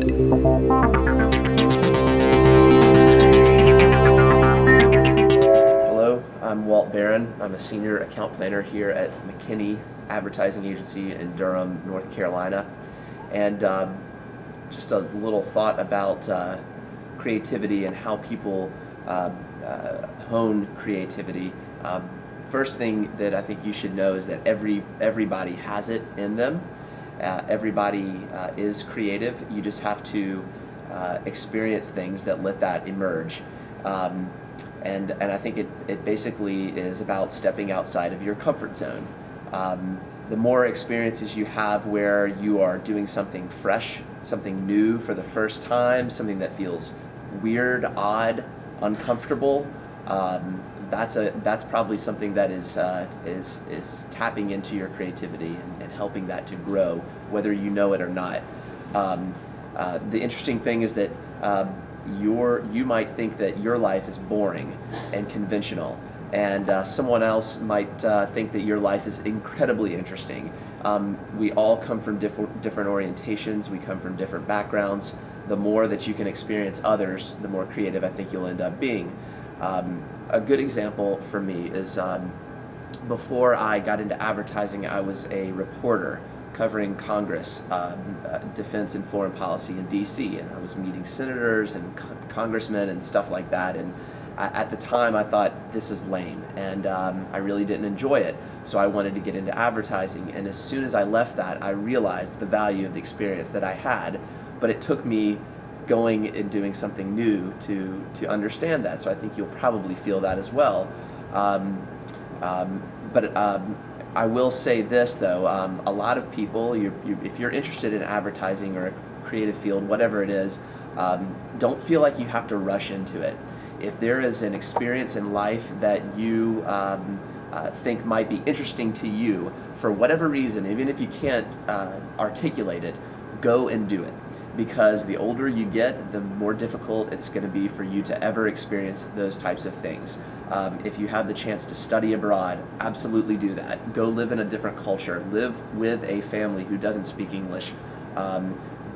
Hello, I'm Walt Barrron. I'm a senior account planner here at McKinney Advertising Agency in Durham, North Carolina. And just a little thought about creativity and how people hone creativity. First thing that I think you should know is that everybody has it in them. Everybody is creative. You just have to experience things that let that emerge. And I think it basically is about stepping outside of your comfort zone. The more experiences you have where you are doing something fresh, something new for the first time, something that feels weird, odd, uncomfortable, that's probably something that is tapping into your creativity and helping that to grow, whether you know it or not. The interesting thing is that you might think that your life is boring and conventional, and someone else might think that your life is incredibly interesting. We all come from different orientations, we come from different backgrounds. The more that you can experience others, the more creative I think you'll end up being. A good example for me is before I got into advertising, I was a reporter covering Congress, defense and foreign policy in DC, and I was meeting senators and congressmen and stuff like that. And at the time I thought, this is lame, and I really didn't enjoy it, so I wanted to get into advertising. And as soon as I left that, I realized the value of the experience that I had, but it took me going and doing something new to understand that. So I think you'll probably feel that as well. I will say this though, a lot of people, if you're interested in advertising or a creative field, whatever it is, don't feel like you have to rush into it. If there is an experience in life that you think might be interesting to you, for whatever reason, even if you can't articulate it, go and do it. Because the older you get, the more difficult it's going to be for you to ever experience those types of things. If you have the chance to study abroad, absolutely do that. Go live in a different culture. Live with a family who doesn't speak English.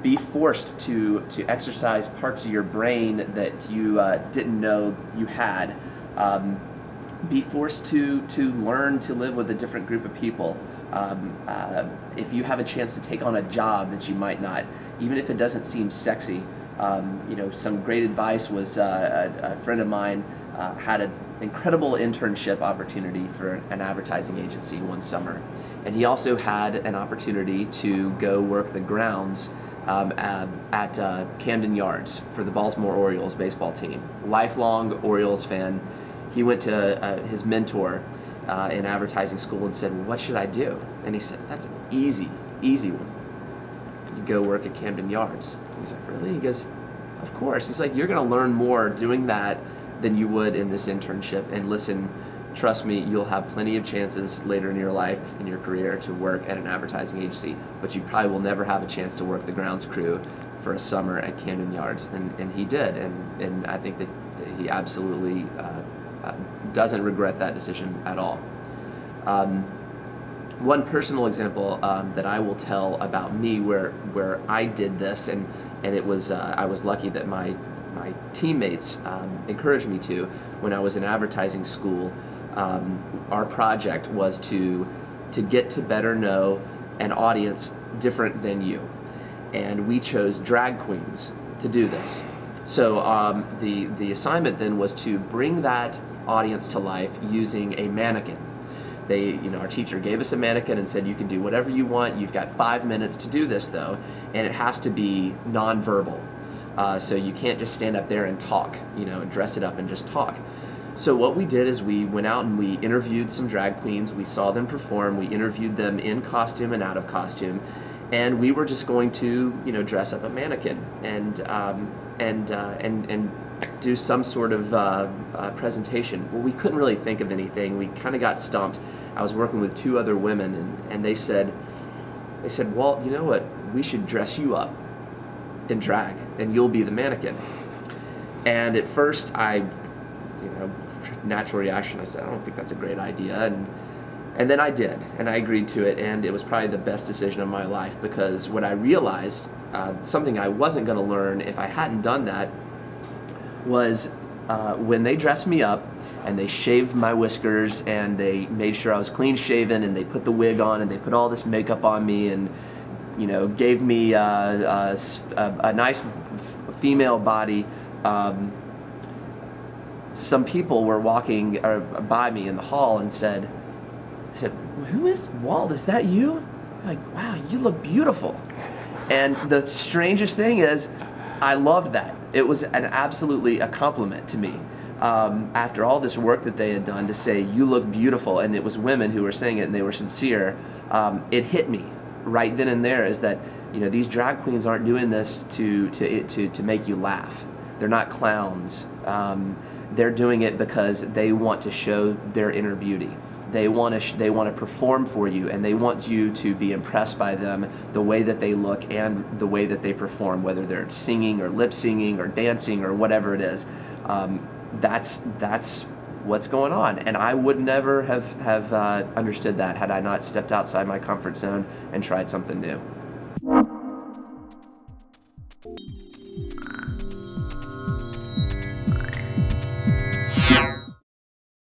Be forced to exercise parts of your brain that you didn't know you had. Be forced to learn to live with a different group of people. If you have a chance to take on a job that you might not, even if it doesn't seem sexy. Some great advice was a friend of mine had an incredible internship opportunity for an advertising agency one summer, and he also had an opportunity to go work the grounds at Camden Yards for the Baltimore Orioles baseball team. Lifelong Orioles fan. He went to his mentor in advertising school and said, "What should I do?" And he said, "That's an easy one. You go work at Camden Yards." He's like, "Really?" He goes, "Of course." He's like, "You're going to learn more doing that than you would in this internship. And listen, trust me, you'll have plenty of chances later in your life, in your career, to work at an advertising agency, but you probably will never have a chance to work the grounds crew for a summer at Camden Yards." And he did, and I think that he absolutely doesn't regret that decision at all. One personal example that I will tell about me where I did this, and it was I was lucky that my teammates encouraged me to. When I was in advertising school, our project was to get to better know an audience different than you, and we chose drag queens to do this. So the assignment then was to bring that audience to life using a mannequin. Our teacher gave us a mannequin and said, "You can do whatever you want. You've got 5 minutes to do this though, and it has to be nonverbal. So you can't just stand up there and talk, dress it up and just talk." So what we did is we went out and we interviewed some drag queens. We saw them perform. We interviewed them in costume and out of costume, and we were just going to, dress up a mannequin and do some sort of presentation. Well, we couldn't really think of anything. We kind of got stumped. I was working with 2 other women, and they said, "Walt, you know what? We should dress you up in drag, and you'll be the mannequin." And at first, natural reaction, I said, "I don't think that's a great idea." And then I did, and I agreed to it, and it was probably the best decision of my life, because what I realized something I wasn't going to learn if I hadn't done that was when they dressed me up and they shaved my whiskers and they made sure I was clean shaven and they put the wig on and they put all this makeup on me and, you know, gave me a nice female body. Some people were walking by me in the hall and said, "Who is Walt? Is that you?" Like, "Wow, you look beautiful." And the strangest thing is, I loved that. It was absolutely a compliment to me. After all this work that they had done to say, "You look beautiful," and it was women who were saying it and they were sincere, it hit me right then and there, is that, you know, these drag queens aren't doing this to make you laugh. They're not clowns. They're doing it because they want to show their inner beauty. They want to perform for you, and they want you to be impressed by them, the way that they look and the way that they perform, whether they're singing or lip singing or dancing or whatever it is. That's what's going on, and I would never have understood that had I not stepped outside my comfort zone and tried something new.